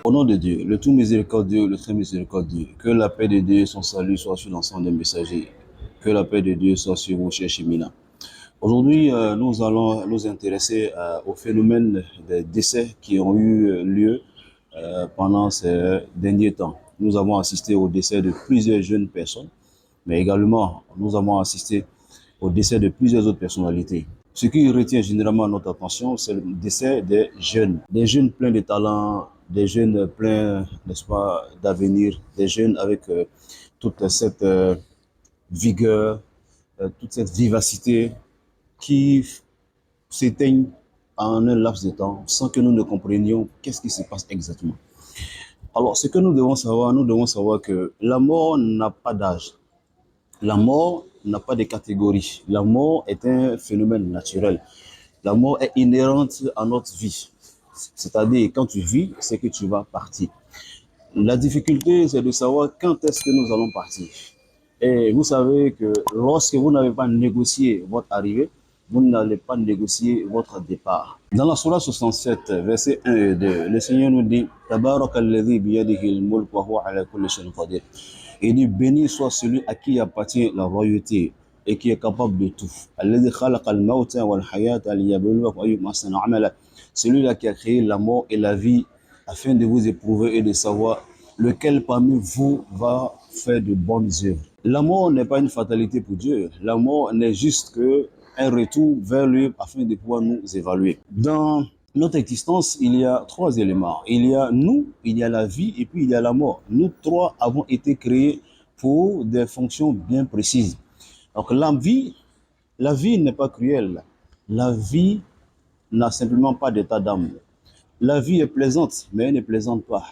Au nom de Dieu, le tout miséricordieux, le très miséricordieux, que la paix de Dieu et son salut soient sur l'ensemble des messagers. Que la paix de Dieu soit sur vous, chers cheminants. Aujourd'hui, nous allons nous intéresser au phénomène des décès qui ont eu lieu pendant ces derniers temps. Nous avons assisté au décès de plusieurs jeunes personnes, mais également nous avons assisté au décès de plusieurs autres personnalités. Ce qui retient généralement notre attention, c'est le décès des jeunes pleins de talent, des jeunes pleins, n'est-ce pas, d'avenir, des jeunes avec toute cette vigueur, toute cette vivacité qui s'éteignent en un laps de temps sans que nous ne comprenions qu'est-ce qui se passe exactement. Alors, ce que nous devons savoir que la mort n'a pas d'âge. La mort n'a pas de catégorie. La mort est un phénomène naturel. La mort est inhérente à notre vie. C'est-à-dire, quand tu vis, c'est que tu vas partir. La difficulté, c'est de savoir quand est-ce que nous allons partir. Et vous savez que lorsque vous n'avez pas négocié votre arrivée, vous n'allez pas négocier votre départ. Dans la Sourate 67, versets 1 et 2, le Seigneur nous dit Tabaraka alladhi biyadihi al-mulk wa huwa ala kulli shay'in qadir. Il dit béni soit celui à qui appartient la royauté et qui est capable de tout. Alladhi khalaqa al-mawta wal hayata liyabluwakum ayyukum ahsanu amala. Celui-là qui a créé la mort et la vie afin de vous éprouver et de savoir lequel parmi vous va faire de bonnes œuvres. La mort n'est pas une fatalité pour Dieu. La mort n'est juste qu'un retour vers lui afin de pouvoir nous évaluer. Dans notre existence, il y a trois éléments. Il y a nous, il y a la vie et puis il y a la mort. Nous trois avons été créés pour des fonctions bien précises. Donc la vie n'est pas cruelle. La vie n'a simplement pas d'état d'âme. La vie est plaisante, mais elle ne plaisante pas.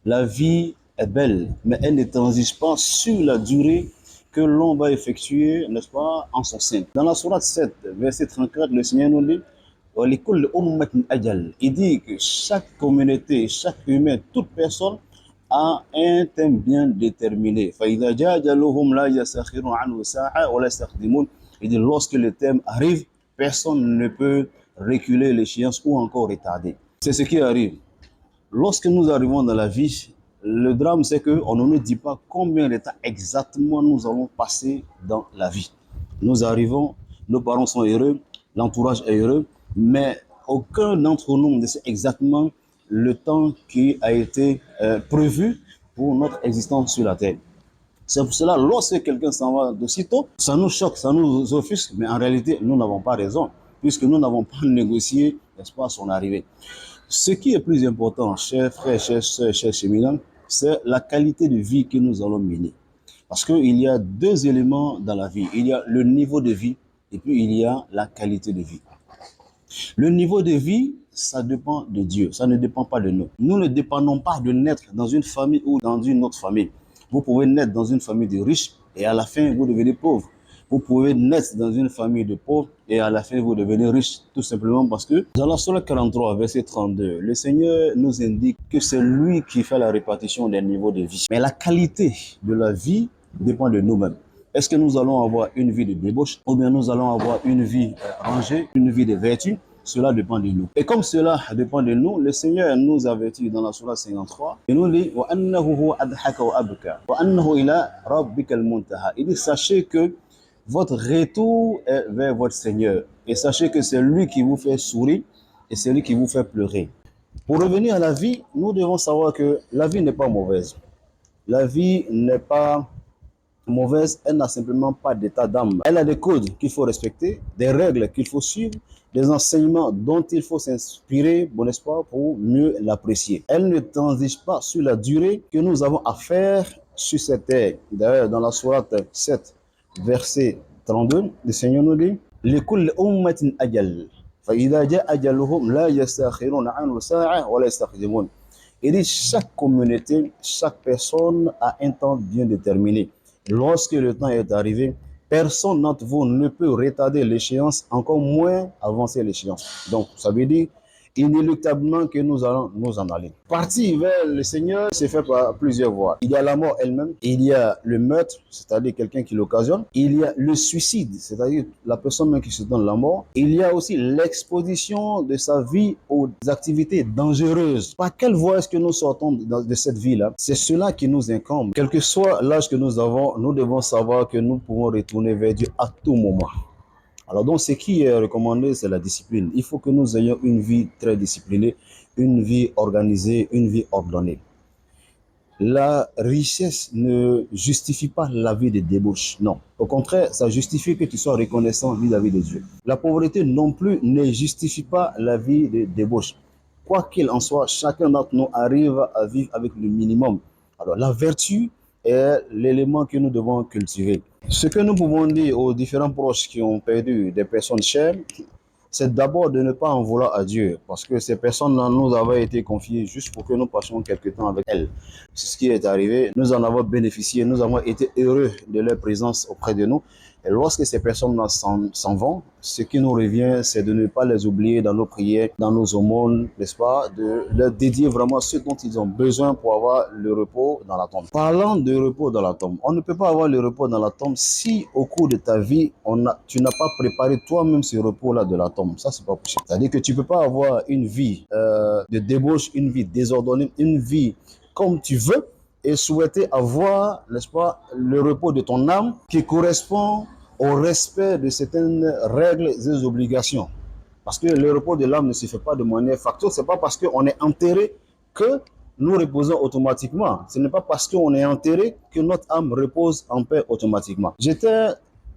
La vie est belle, mais elle ne transige pas sur la durée que l'on va effectuer, n'est-ce pas, en son sein. Dans la sourate 7, verset 34, le Seigneur nous dit il dit que chaque communauté, chaque humain, toute personne a un thème bien déterminé. Il dit lorsque le thème arrive, personne ne peut reculer l'échéance ou encore retarder. C'est ce qui arrive. Lorsque nous arrivons dans la vie, le drame, c'est qu'on ne nous dit pas combien de temps exactement nous allons passer dans la vie. Nous arrivons, nos parents sont heureux, l'entourage est heureux, mais aucun d'entre nous ne sait exactement le temps qui a été prévu pour notre existence sur la terre. C'est pour cela, lorsque quelqu'un s'en va de sitôt, ça nous choque, ça nous offusque, mais en réalité, nous n'avons pas raison, puisque nous n'avons pas négocié, n'est-ce pas, son arrivée. Ce qui est plus important, chers frères, chers sœurs, chers cheminants, c'est la qualité de vie que nous allons mener. Parce qu'il y a deux éléments dans la vie. Il y a le niveau de vie et puis il y a la qualité de vie. Le niveau de vie, ça dépend de Dieu, ça ne dépend pas de nous. Nous ne dépendons pas de naître dans une famille ou dans une autre famille. Vous pouvez naître dans une famille de riches et à la fin, vous devenez pauvre. Vous pouvez naître dans une famille de pauvres et à la fin, vous devenez riche, tout simplement parce que dans la Sourate 43, verset 32, le Seigneur nous indique que c'est lui qui fait la répartition des niveaux de vie. Mais la qualité de la vie dépend de nous-mêmes. Est-ce que nous allons avoir une vie de débauche ou bien nous allons avoir une vie rangée, une vie de vertu? Cela dépend de nous. Et comme cela dépend de nous, le Seigneur nous avertit dans la Sourate 53, il nous dit il dit sachez que votre retour est vers votre Seigneur. Et sachez que c'est lui qui vous fait sourire et c'est lui qui vous fait pleurer. Pour revenir à la vie, nous devons savoir que la vie n'est pas mauvaise. La vie n'est pas mauvaise, elle n'a simplement pas d'état d'âme. Elle a des codes qu'il faut respecter, des règles qu'il faut suivre, des enseignements dont il faut s'inspirer, bon espoir, pour mieux l'apprécier. Elle ne transige pas sur la durée que nous avons à faire sur cette terre. D'ailleurs, dans la sourate 7, verset 32, le Seigneur nous dit لِكُلِّ أُمَّةٍ أَجَلٌ فَإِذَا جَاءَ أَجَلُهُمْ لَا يَسْتَأْخِرُونَ عَنْهُ سَاعَةً وَلَا يَسْتَقْدِمُونَ. Il dit chaque communauté, chaque personne a un temps bien déterminé. Lorsque le temps est arrivé, personne d'entre vous ne peut retarder l'échéance, encore moins avancer l'échéance. Donc, ça veut dire, inéluctablement que nous allons nous en aller. Partir vers le Seigneur se fait par plusieurs voies. Il y a la mort elle-même, il y a le meurtre, c'est-à-dire quelqu'un qui l'occasionne, il y a le suicide, c'est-à-dire la personne même qui se donne la mort, il y a aussi l'exposition de sa vie aux activités dangereuses. Par quelle voie est-ce que nous sortons de cette vie-là? C'est cela qui nous incombe. Quel que soit l'âge que nous avons, nous devons savoir que nous pouvons retourner vers Dieu à tout moment. Alors donc, ce qui est recommandé, c'est la discipline. Il faut que nous ayons une vie très disciplinée, une vie organisée, une vie ordonnée. La richesse ne justifie pas la vie de débauche, non. Au contraire, ça justifie que tu sois reconnaissant vis-à-vis de Dieu. La pauvreté non plus ne justifie pas la vie de débauche. Quoi qu'il en soit, chacun d'entre nous arrive à vivre avec le minimum. Alors la vertu est l'élément que nous devons cultiver. Ce que nous pouvons dire aux différents proches qui ont perdu des personnes chères, c'est d'abord de ne pas en vouloir à Dieu, parce que ces personnes-là nous avaient été confiées juste pour que nous passions quelque temps avec elles. C'est ce qui est arrivé. Nous en avons bénéficié, nous avons été heureux de leur présence auprès de nous. Et lorsque ces personnes-là s'en vont, ce qui nous revient, c'est de ne pas les oublier dans nos prières, dans nos aumônes, n'est-ce pas, de leur dédier vraiment ce dont ils ont besoin pour avoir le repos dans la tombe. Parlant de repos dans la tombe, on ne peut pas avoir le repos dans la tombe si au cours de ta vie, tu n'as pas préparé toi-même ce repos-là de la tombe. Ça, c'est pas possible. C'est-à-dire que tu ne peux pas avoir une vie de débauche, une vie désordonnée, une vie comme tu veux, et souhaiter avoir, n'est-ce pas, le repos de ton âme qui correspond au respect de certaines règles et obligations. Parce que le repos de l'âme ne se fait pas de manière factuelle. Ce n'est pas parce qu'on est enterré que nous reposons automatiquement. Ce n'est pas parce qu'on est enterré que notre âme repose en paix automatiquement. J'étais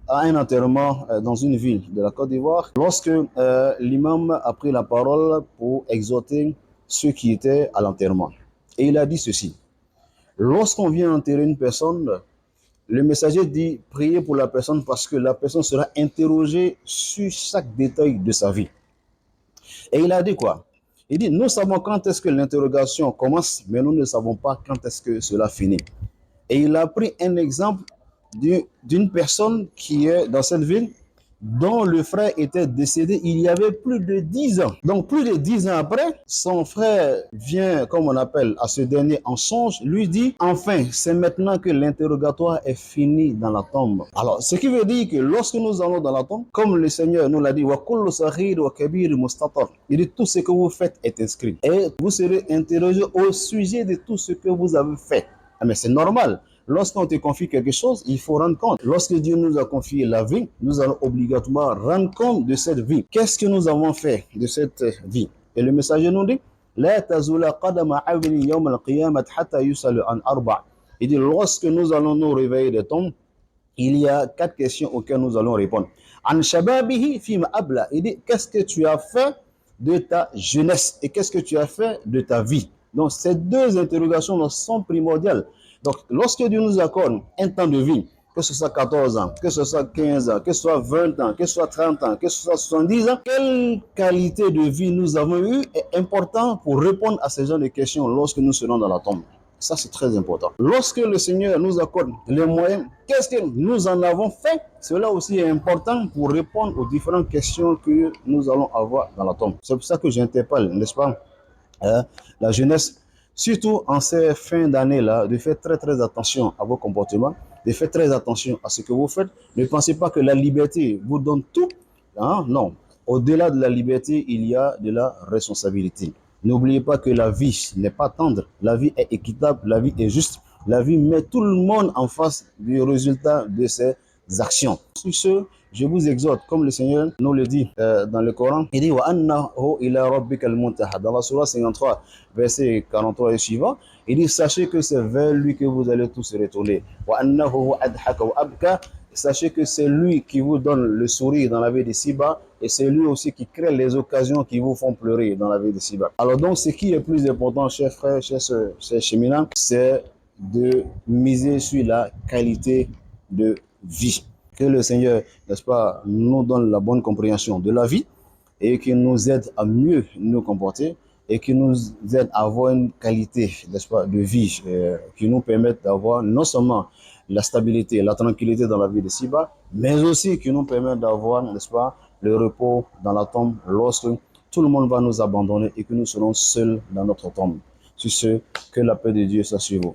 à un enterrement dans une ville de la Côte d'Ivoire lorsque l'imam a pris la parole pour exhorter ceux qui étaient à l'enterrement. Et il a dit ceci: lorsqu'on vient enterrer une personne, le messager dit priez pour la personne parce que la personne sera interrogée sur chaque détail de sa vie. Et il a dit quoi? Il dit nous savons quand est-ce que l'interrogation commence, mais nous ne savons pas quand est-ce que cela finit. Et il a pris un exemple d'une personne qui est dans cette ville dont le frère était décédé il y avait plus de 10 ans. Donc plus de 10 ans après, son frère vient, comme on appelle, à ce dernier en songe, lui dit enfin, c'est maintenant que l'interrogatoire est fini dans la tombe. Alors, ce qui veut dire que lorsque nous allons dans la tombe, comme le Seigneur nous l'a dit, il dit tout ce que vous faites est inscrit. Et vous serez interrogé au sujet de tout ce que vous avez fait. Mais c'est normal. Lorsqu'on te confie quelque chose, il faut rendre compte. Lorsque Dieu nous a confié la vie, nous allons obligatoirement rendre compte de cette vie. Qu'est-ce que nous avons fait de cette vie? Et le messager nous dit, il dit, lorsque nous allons nous réveiller des tombes, il y a 4 questions auxquelles nous allons répondre. Il dit, qu'est-ce que tu as fait de ta jeunesse et qu'est-ce que tu as fait de ta vie? Donc, ces 2 interrogations sont primordiales. Donc, lorsque Dieu nous accorde un temps de vie, que ce soit 14 ans, que ce soit 15 ans, que ce soit 20 ans, que ce soit 30 ans, que ce soit 70 ans, quelle qualité de vie nous avons eue est important pour répondre à ces genres de questions lorsque nous serons dans la tombe. Ça, c'est très important. Lorsque le Seigneur nous accorde les moyens, qu'est-ce que nous en avons fait? Cela aussi est important pour répondre aux différentes questions que nous allons avoir dans la tombe. C'est pour ça que j'interpelle, n'est-ce pas, la jeunesse, surtout en ces fins d'année-là, de faire très très attention à vos comportements, de faire très attention à ce que vous faites. Ne pensez pas que la liberté vous donne tout. Hein? Non. Au-delà de la liberté, il y a de la responsabilité. N'oubliez pas que la vie n'est pas tendre, la vie est équitable, la vie est juste. La vie met tout le monde en face du résultat de ses actions. Sur ce, je vous exhorte, comme le Seigneur nous le dit dans le Coran, il dit dans la Surah 53, verset 43 et suivant, il dit sachez que c'est vers lui que vous allez tous retourner. Sachez que c'est lui qui vous donne le sourire dans la vie de ci-bas et c'est lui aussi qui crée les occasions qui vous font pleurer dans la vie de ci-bas. Alors donc, ce qui est plus important, chers frères, chers cheminants, c'est de miser sur la qualité de vie. Que le Seigneur, n'est-ce pas, nous donne la bonne compréhension de la vie et qu'il nous aide à mieux nous comporter et qui nous aide à avoir une qualité, n'est-ce pas, de vie qui nous permette d'avoir non seulement la stabilité, la tranquillité dans la vie de ci-bas, mais aussi qui nous permet d'avoir, n'est-ce pas, le repos dans la tombe lorsque tout le monde va nous abandonner et que nous serons seuls dans notre tombe. Sur ce, que la paix de Dieu soit sur vous.